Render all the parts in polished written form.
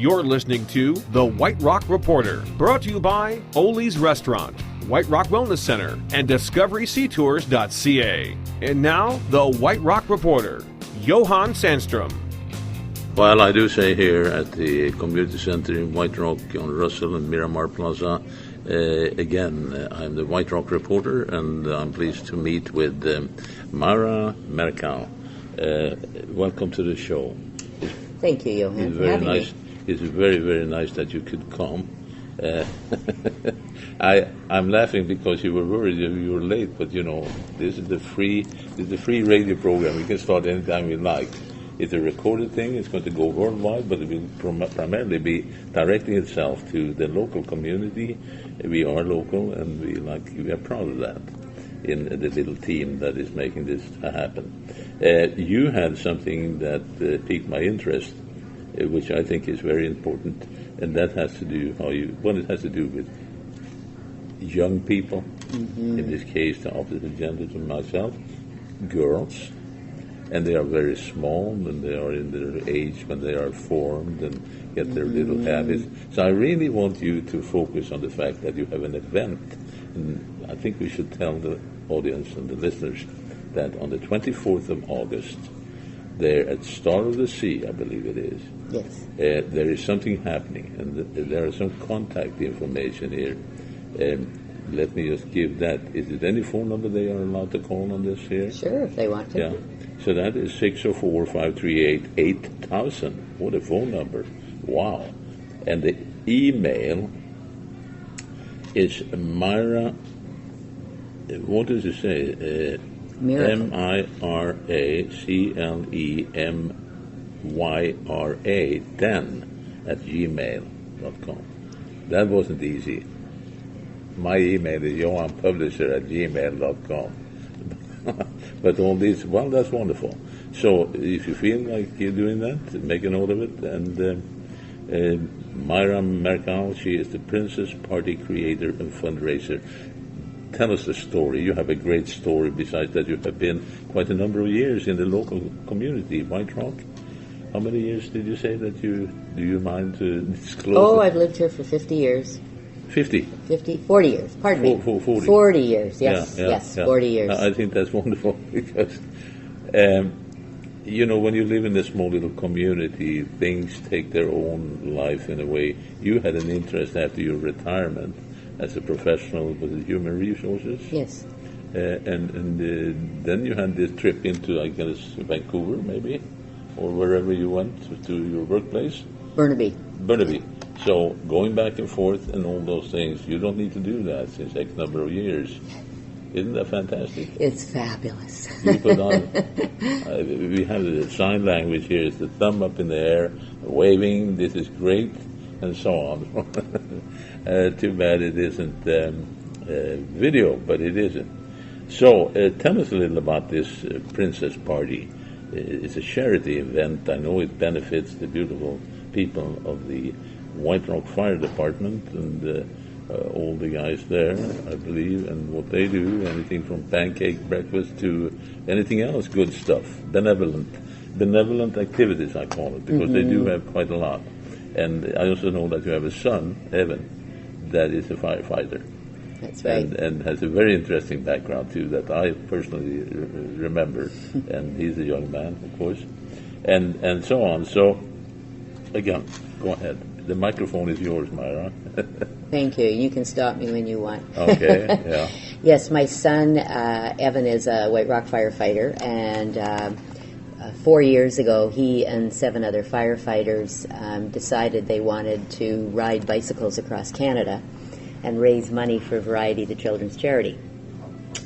You're listening to The White Rock Reporter, brought to you by Oli's Restaurant, White Rock Wellness Center, and DiscoverySeaTours.ca. And now, The White Rock Reporter, Johan Sandstrom. Well, I do say here at the community center in White Rock on Russell and Myra Plaza, again, I'm the White Rock Reporter, and I'm pleased to meet with Myra Merkal. Welcome to the show. Thank you, Johan. It's very nice. It's very, very nice that you could come. I'm laughing because you were worried you were late, but you know this is the free radio program. We can start anytime we like. It's a recorded thing. It's going to go worldwide, but it will primarily be directing itself to the local community. We are local, and we are proud of that in the little team that is making this happen. You had something that piqued my interest, which I think is very important, and that has to do it has to do with young people. Mm-hmm. In this case, the opposite gender to myself, girls. And they are very small, and they are in their age when they are formed and get their little habits. So I really want you to focus on the fact that you have an event. And I think we should tell the audience and the listeners that on the 24th of August, there at Star of the Sea, I believe it is, yes, there is something happening, and there are some contact information here. Let me just give that. Is it any phone number they are allowed to call on this here? Sure, if they want to. Yeah. So that is 604-538-8000. What a phone number. Wow. And the email is Myra, what does it say? MyraClemyra 10 at gmail.com. That wasn't easy. My email is johanpublisher@gmail.com. But all these, well, that's wonderful. So if you feel like you're doing that, make a note of it. And Myra Merkal, she is the Princess Party creator and fundraiser. Tell us the story. You have a great story. Besides that, you have been quite a number of years in the local community, White Rock. How many years did you say that do you mind to disclose? Oh, I've lived here for 50 years. 40 years, pardon me. 40 years, yes, yeah. 40 years. I think that's wonderful because, you know, when you live in a small little community, things take their own life in a way. You had an interest after your retirement as a professional with human resources. Yes. And then you had this trip into, I guess, Vancouver, maybe, or wherever you went to your workplace. Burnaby. So going back and forth and all those things, you don't need to do that since X number of years. Isn't that fantastic? It's fabulous. You put on, we have the sign language here. It's the thumb up in the air, waving, this is great, and so on. Too bad it isn't video, but it isn't. So tell us a little about this Princess Party. It's a charity event. I know it benefits the beautiful people of the White Rock Fire Department and all the guys there, I believe, and what they do, anything from pancake breakfast to anything else, good stuff, benevolent activities, I call it, because they do have quite a lot. And I also know that you have a son, Evan, that is a firefighter. That's right. And has a very interesting background, too, that I personally remember. And he's a young man, of course, and so on. So, again, go ahead. The microphone is yours, Myra. Thank you. You can stop me when you want. Okay, yeah. Yes, my son, Evan, is a White Rock firefighter, and 4 years ago, he and 7 other firefighters decided they wanted to ride bicycles across Canada and raise money for Variety, the children's charity.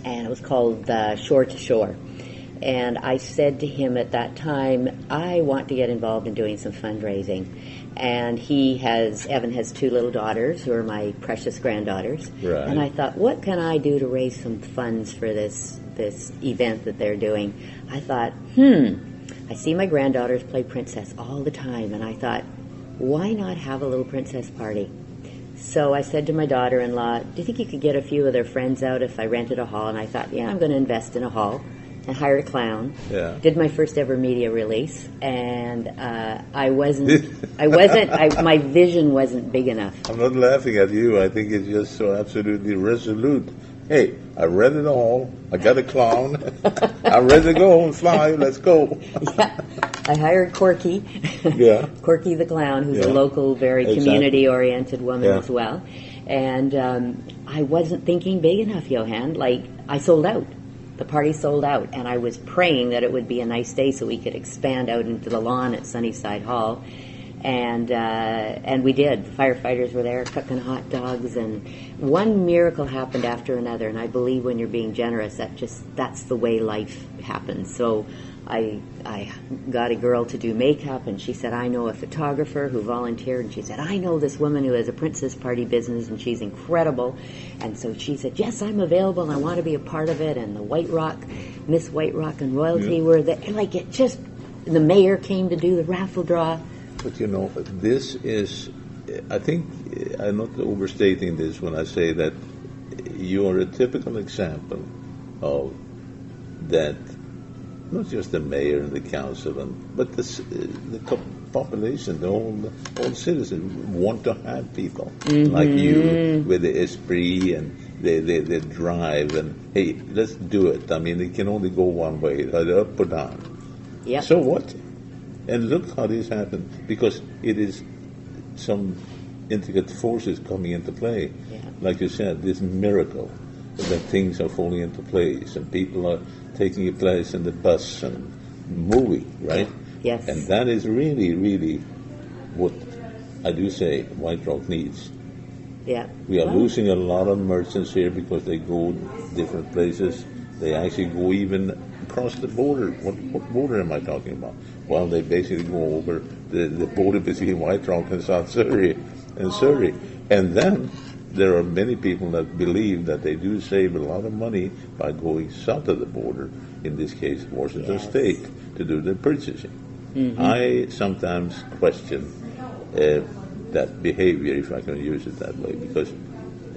And it was called Shore to Shore. And I said to him at that time, I want to get involved in doing some fundraising. And Evan has 2 little daughters who are my precious granddaughters. Right. And I thought, what can I do to raise some funds for this event that they're doing? I thought, I see my granddaughters play princess all the time. And I thought, why not have a little princess party? So I said to my daughter-in-law, do you think you could get a few of their friends out if I rented a hall? And I thought, yeah, I'm going to invest in a hall. I hired a clown. Yeah. Did my first ever media release, and my vision wasn't big enough. I'm not laughing at you. I think it's just so absolutely resolute. Hey, I read it all. I got a clown. I'm ready to go and fly. Let's go. Yeah. I hired Corky. Yeah. Corky the clown, who's Yeah. a local, very Exactly. community-oriented woman Yeah. as well. And I wasn't thinking big enough, Johan. Like, I sold out. The party sold out, and I was praying that it would be a nice day so we could expand out into the lawn at Sunnyside Hall. And we did. The firefighters were there cooking hot dogs, and one miracle happened after another. And I believe when you're being generous, that's the way life happens. So I got a girl to do makeup, and she said, I know a photographer who volunteered, and she said, I know this woman who has a princess party business, and she's incredible. And so she said, yes, I'm available, and I want to be a part of it. And the White Rock, Miss White Rock and Royalty were there. Like, it just, the mayor came to do the raffle draw. But you know, this is, I think, I'm not overstating this when I say that you are a typical example of that, not just the mayor and the council, but the population, the whole citizens want to have people like you with the esprit and the drive and, hey, let's do it. I mean, it can only go one way, either up or down. Yep. So what? And look how this happened, because it is some intricate forces coming into play. Yeah. Like you said, this miracle that things are falling into place and people are taking a place in the bus and moving, right? Yes. And that is really, really what I do say White Rock needs. Yeah. We are Well, losing a lot of merchants here because they go different places. They actually go even across the border. What border am I talking about? Well, they basically go over the border between White Rock and South Surrey and Surrey. And then there are many people that believe that they do save a lot of money by going south of the border, in this case Washington State, to do their purchasing. I sometimes question that behavior, if I can use it that way, because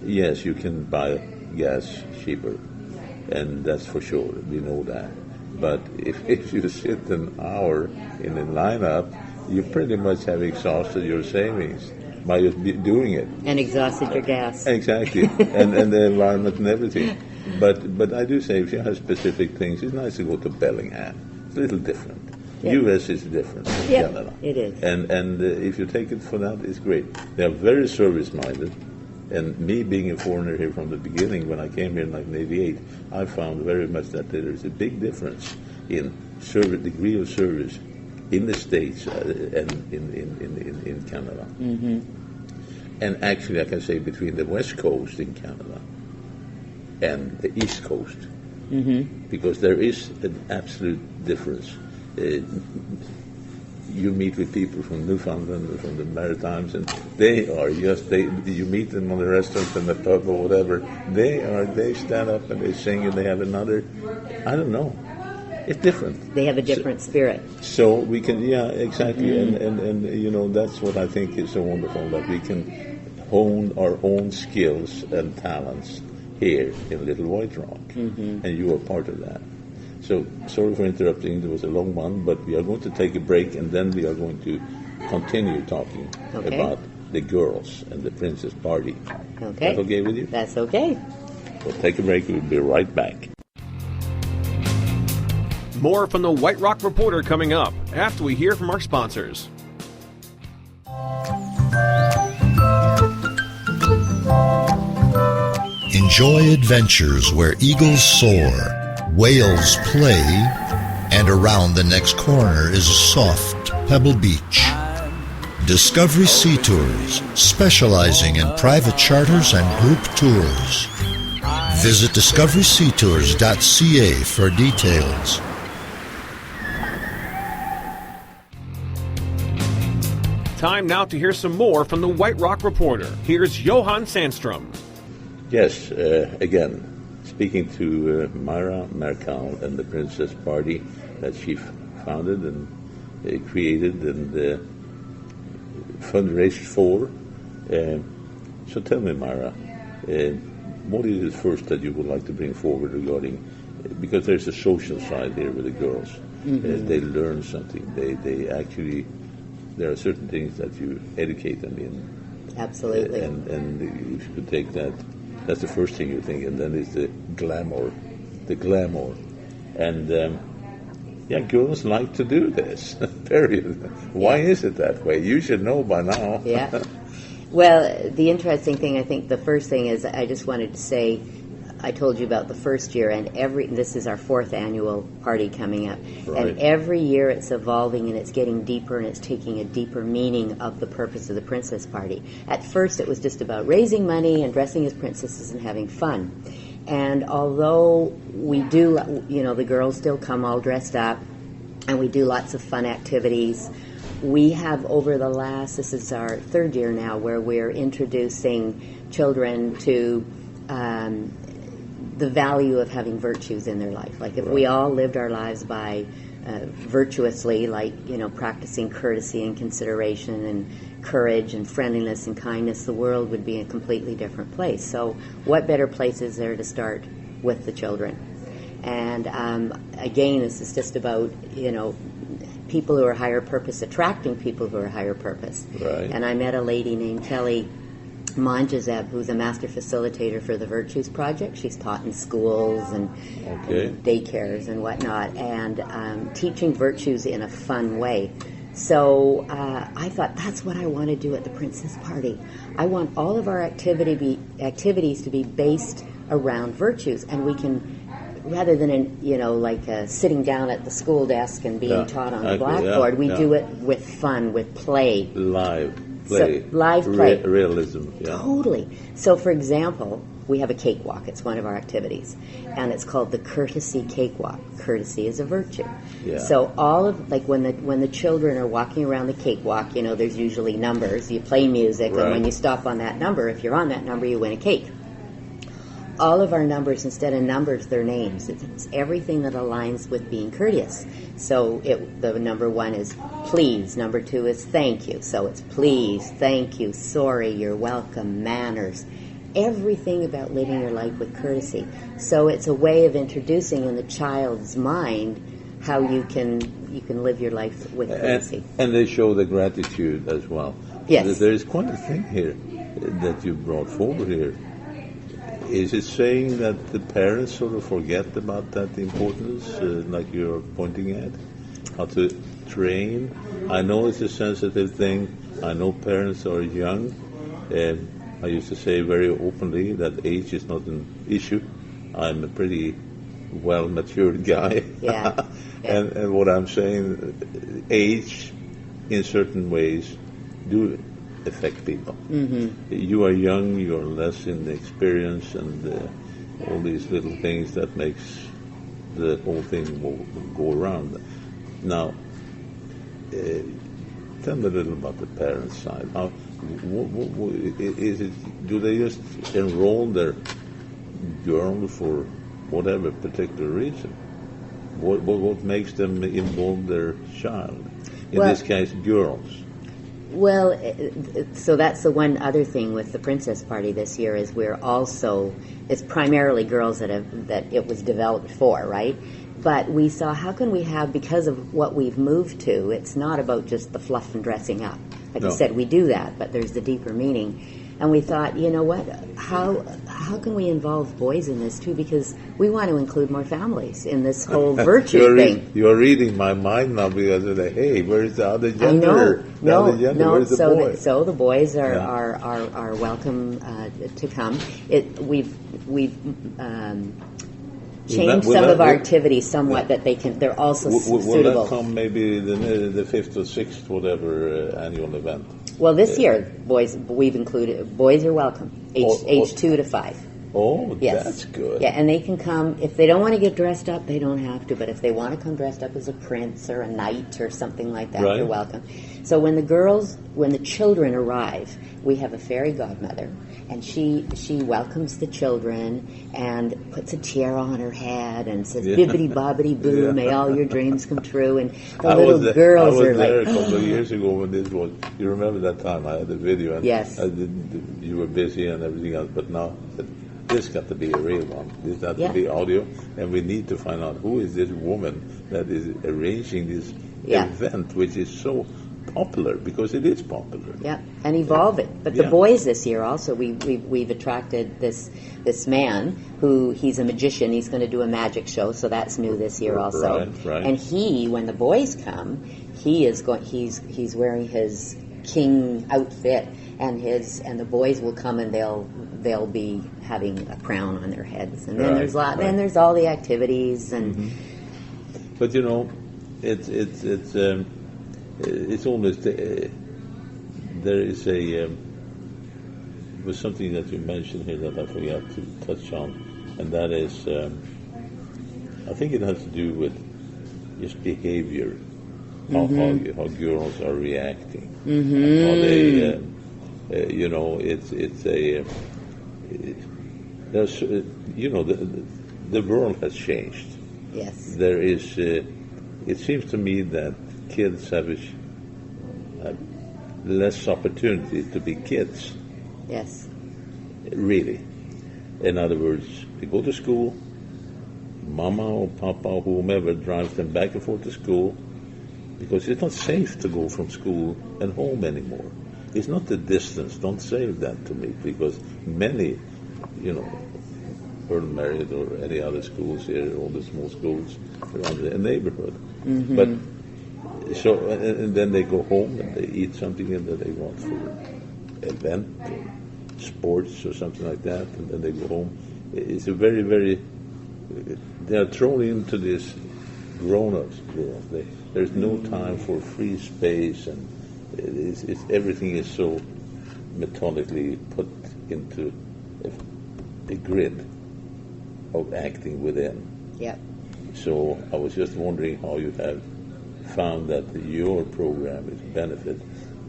yes, you can buy gas cheaper, and that's for sure, we know that. But if you sit an hour in a lineup, you pretty much have exhausted your savings by just doing it. and exhausted your gas. Exactly, and the environment and everything. But I do say, if you have specific things, it's nice to go to Bellingham. It's a little different. Yeah. U.S. is different from Yeah, Canada. it is. And if you take it for that, it's great. They are very service-minded. And me being a foreigner here from the beginning, when I came here in 1988, I found very much that there is a big difference in degree of service in the States and in Canada. Mm-hmm. And actually, I can say between the West Coast in Canada and the East Coast, because there is an absolute difference. You meet with people from Newfoundland, from the Maritimes, and they are you meet them on the restaurant and the pub or whatever, they stand up and they sing and they have another, I don't know, it's different. They have a different spirit. So we can, yeah, exactly, and you know, that's what I think is so wonderful, that we can hone our own skills and talents here in Little White Rock, and you are part of that. So, sorry for interrupting, it was a long one, but we are going to take a break, and then we are going to continue talking about the girls and the princess party. Okay. Is that okay with you? That's okay. We'll take a break, we'll be right back. More from the White Rock Reporter coming up after we hear from our sponsors. Enjoy adventures where eagles soar, whales play, and around the next corner is a soft pebble beach. Discovery Sea Tours, specializing in private charters and group tours. Visit discoveryseatours.ca for details. Time now to hear some more from the White Rock Reporter. Here's Johan Sandstrom. Yes, again, speaking to Myra Merkal and the Princess Party that she founded and created and fundraised for. So tell me, Myra, what is it first that you would like to bring forward regarding because there's a social side here with the girls. They learn something. They actually, there are certain things that you educate them in. Absolutely. And you should take that. That's the first thing you think, and then it's the glamour. And girls like to do this. Period. Why is it that way? You should know by now. Yeah. Well, the interesting thing, I think the first thing is, I just wanted to say, I told you about the first year, and this is our 4th annual party coming up. Right. And every year it's evolving and it's getting deeper and it's taking a deeper meaning of the purpose of the Princess Party. At first it was just about raising money and dressing as princesses and having fun. And although we do, the girls still come all dressed up and we do lots of fun activities, we have this is our 3rd year now, where we're introducing children to the value of having virtues in their life. Like if we all lived our lives by virtuously, like, practicing courtesy and consideration and courage and friendliness and kindness, the world would be a completely different place. So what better place is there to start with the children? And again, this is just about, people who are higher purpose attracting people who are higher purpose. Right. And I met a lady named Kelly Monjazeb, who's a master facilitator for the Virtues Project. She's taught in schools and daycares and whatnot, and teaching virtues in a fun way. So I thought, that's what I want to do at the Princess Party. I want all of our activities to be based around virtues, and we can, rather than sitting down at the school desk and being taught on the blackboard, we do it with fun, with play. Live play. Realism. Yeah. Totally. So, for example, we have a cakewalk. It's one of our activities. And it's called the Courtesy Cakewalk. Courtesy is a virtue. Yeah. So all of, when the children are walking around the cakewalk, there's usually numbers. You play music, and when you stop on that number, if you're on that number, you win a cake. All of our numbers, instead of numbers, they're names. It's everything that aligns with being courteous. So the number 1 is please. Number 2 is thank you. So it's please, thank you, sorry, you're welcome, manners. Everything about living your life with courtesy. So it's a way of introducing in the child's mind how you can live your life with courtesy. And they show the gratitude as well. Yes. There is quite a thing here that you brought forward here. Is it saying that the parents sort of forget about that importance, like you're pointing at? How to train? I know it's a sensitive thing. I know parents are young. I used to say very openly that age is not an issue. I'm a pretty well-matured guy. Yeah. And what I'm saying, age in certain ways do affect people. Mm-hmm. You are young, you are less in the experience, and all these little things that makes the whole thing go around. Now, tell me a little about the parents' side. How is it? Do they just enroll their girl for whatever particular reason? What makes them involve their child? In this case, girls. Well, so that's the one other thing with the Princess Party this year is it's primarily girls that it was developed for, right? But we saw, how can we have, because of what we've moved to, it's not about just the fluff and dressing up. Like I said, we do that, but there's the deeper meaning. And we thought, you know what, how can we involve boys in this too? Because we want to include more families in this whole virtue thing. You're reading my mind now, because they're like, hey, where's the other gender? Where's the boy? So the boys are welcome to come. We've changed some of our activities somewhat that they're also suitable. Will that come maybe the 5th or 6th, whatever, annual event? Well, this year, we've included, boys are welcome, age 2 to 5. Oh, yes. That's good. Yeah, and they can come, if they don't want to get dressed up, they don't have to, but if they want to come dressed up as a prince or a knight or something like that, they're welcome. So when the children arrive, we have a fairy godmother, and she welcomes the children and puts a tiara on her head and says, bibbidi bobbidi boo, may all your dreams come true. And the little girls are like, I was there a couple of years ago when this was, you remember that time I had the video, and yes. you were busy and everything else, but now this got to be a real one. This got to be audio, and we need to find out who is this woman that is arranging this event, which is so popular, because it is popular. Yeah, and evolve it. But the boys this year also, we've attracted this man who, he's a magician. He's going to do a magic show, so that's new this year also. Right. And he, when the boys come, he's wearing his king outfit, and the boys will come and they'll be having a crown on their heads, and then then there's all the activities and. But you know, it's almost there is was something that you mentioned here that I forgot to touch on, and that is I think it has to do with just behavior, how girls are reacting, how they you know, it's a there's you know, the world has changed. Yes, there is it seems to me that kids have less opportunity to be kids. Yes. Really. In other words, they go to school, mama or papa or whomever drives them back and forth to school, because it's not safe to go from school and home anymore. It's not the distance. Don't say that to me, because many, you know, Earl Marriott or any other schools here, all the small schools around the neighborhood. But so, and then they go home and they eat something that they want for an event or sports or something like that, and then they go home. It's a very, very, they are thrown into this grown-ups world. There's no time for free space, and everything is so methodically put into a grid of acting within. Yep. So I was just wondering how you have found that your program is benefit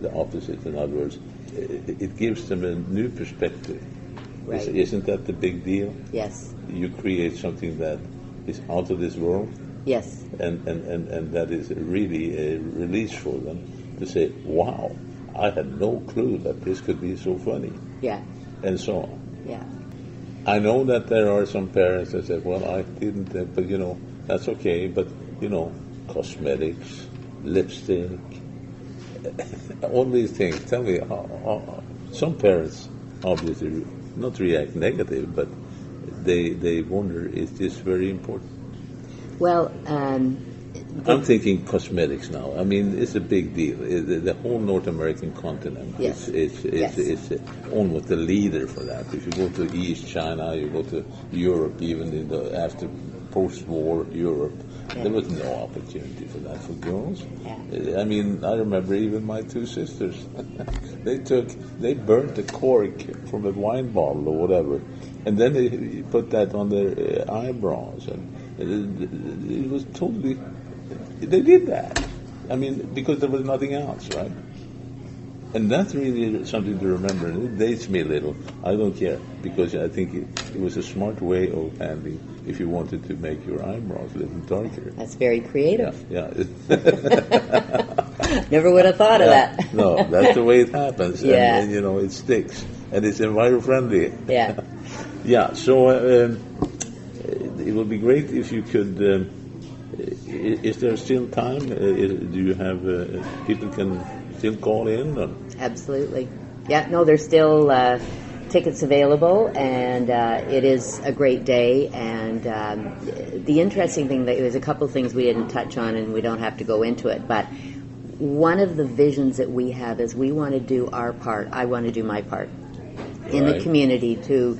the opposite. In other words, it gives them a new perspective. Right. Isn't that the big deal? Yes. You create something that is out of this world. Yes. And that is really a release for them to say, wow, I had no clue that this could be so funny. Yeah. And so on. Yeah. I know that there are some parents that say, well, I didn't, but you know, that's okay. But, you know, cosmetics, lipstick, all these things. Tell me, how some parents obviously not react negative, but they wonder, is this very important? Well, I'm thinking cosmetics now. I mean, it's a big deal. The whole North American continent is almost the leader for that. If you go to East China, you go to Europe, even in the after post-war Europe, there was no opportunity for that for girls. I mean, I remember even my two sisters. they burnt the cork from a wine bottle or whatever, and then they put that on their eyebrows, and it was totally. They did that. I mean, because there was nothing else, right? And that's really something to remember. It dates me a little. I don't care, because I think it was a smart way of handling if you wanted to make your eyebrows a little darker. That's very creative. Yeah. Never would have thought of that. No, that's the way it happens. Yeah. And, you know, it sticks. And it's enviro-friendly. Yeah. Yeah, so it would be great if you could... is there still time? Do you have... people can still call in? Or? Absolutely. Yeah, no, there's still tickets available, and it is a great day. And the interesting thing, that there's a couple of things we didn't touch on, and we don't have to go into it, but one of the visions that we have is we want to do our part. I want to do my part in the community to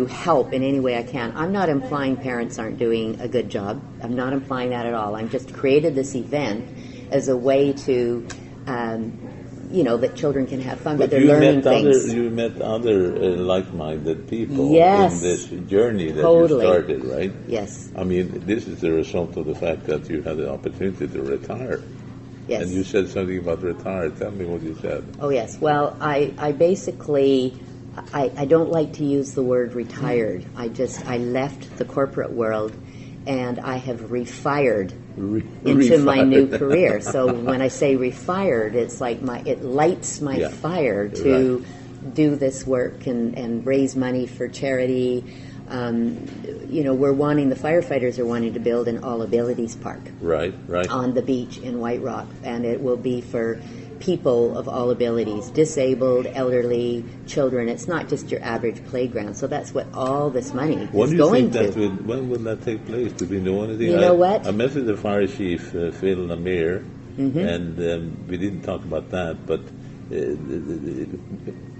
help in any way I can. I'm not implying parents aren't doing a good job. I'm not implying that at all. I'm just created this event as a way to, that children can have fun, but they're learning things. You met other like-minded people yes. in this journey that Totally. You started, right? Yes. I mean, this is the result of the fact that you had the opportunity to retire. Yes. And you said something about retire. Tell me what you said. Oh, yes. Well, I basically... I don't like to use the word retired. I left the corporate world, and I have refired into my new career. So when I say refired, it's like it lights my fire to do this work and raise money for charity. The firefighters are wanting to build an all abilities park. Right. On the beach in White Rock, and it will be for people of all abilities, disabled, elderly, children. It's not just your average playground. So that's what all this money is going to. When will that take place? Do we know anything? You know what? I met with the fire chief, Phil Lemire, and we didn't talk about that, but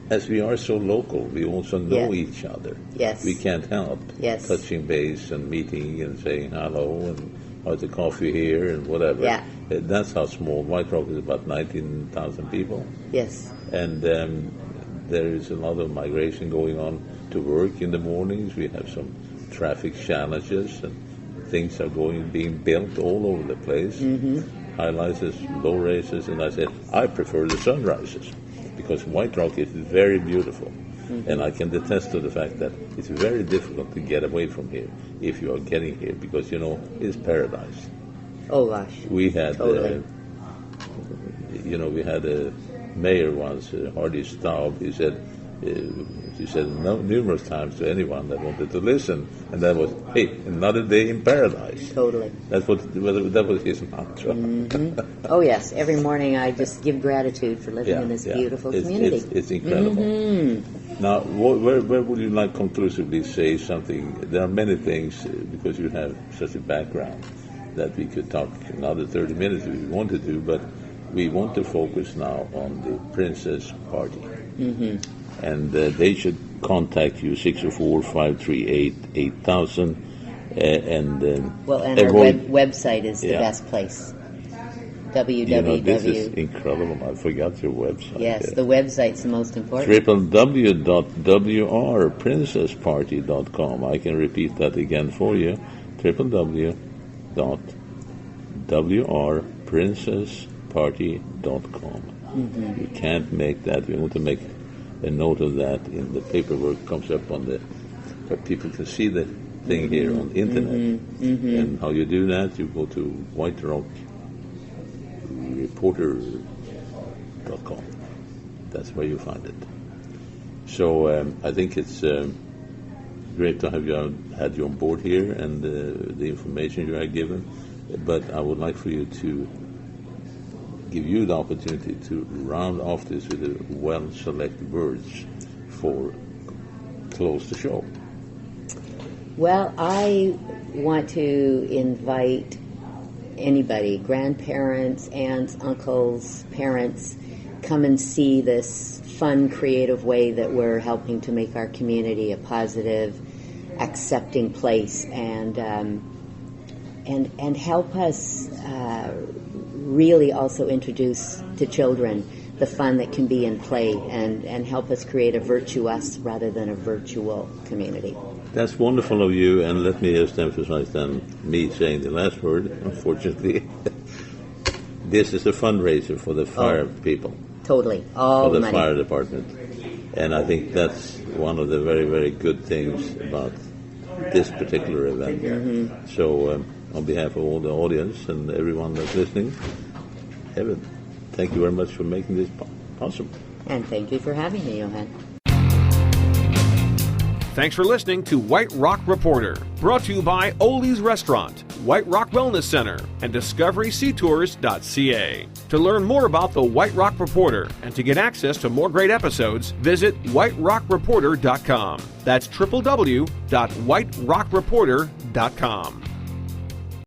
as we are so local, we also know each other. Yes. We can't help touching base and meeting and saying hello and how's the coffee here and whatever. Yeah. That's how small. White Rock is about 19,000 people. Yes. And there is a lot of migration going on to work in the mornings. We have some traffic challenges and things are being built all over the place. High rises, low rises, and I said, I prefer the sunrises because White Rock is very beautiful. And I can attest to the fact that it's very difficult to get away from here if you are getting here because, it's paradise. Oh, gosh. We had, totally. We had a mayor once, Hardy Staub. He said numerous times to anyone that wanted to listen, and that was, hey, another day in paradise. Totally. That was his mantra. Oh, yes. Every morning I just give gratitude for living in this beautiful community. It's incredible. Now, where would you like conclusively say something? There are many things, because you have such a background, that we could talk another 30 minutes if we wanted to, but we want to focus now on the Princess Party. And they should contact you, 604-538-8000. And our website is the best place. www. This is incredible. I forgot your website. Yes, the website's the most important. www.wrprincessparty.com. I can repeat that again for you. www.wrprincessparty.com. You can't make that. We want to make a note of that in the paperwork comes up on but people can see the thing here on the internet. And how you do that, you go to White Rock Reporter.com. That's where you find it. So I think it's great to have had you on board here and the information you have given. But I would like for you to give you the opportunity to round off this with a well-selected words for close the show. Well, I want to invite anybody, grandparents, aunts, uncles, parents, come and see this fun, creative way that we're helping to make our community a positive, accepting place, and help us really also introduce to children the fun that can be in play, and help us create a virtuous rather than a virtual community. That's wonderful of you, and let me just emphasize then, me saying the last word, unfortunately. This is a fundraiser for the fire people. Totally. All for the money. Fire department. And I think that's one of the very, very good things about this particular event. So on behalf of all the audience and everyone that's listening, Evan, thank you very much for making this possible. And thank you for having me, Johan. Thanks for listening to White Rock Reporter, brought to you by Oli's Restaurant, White Rock Wellness Center, and DiscoverySeaTours.ca. To learn more about the White Rock Reporter and to get access to more great episodes, visit whiterockreporter.com. That's www.whiterockreporter.com.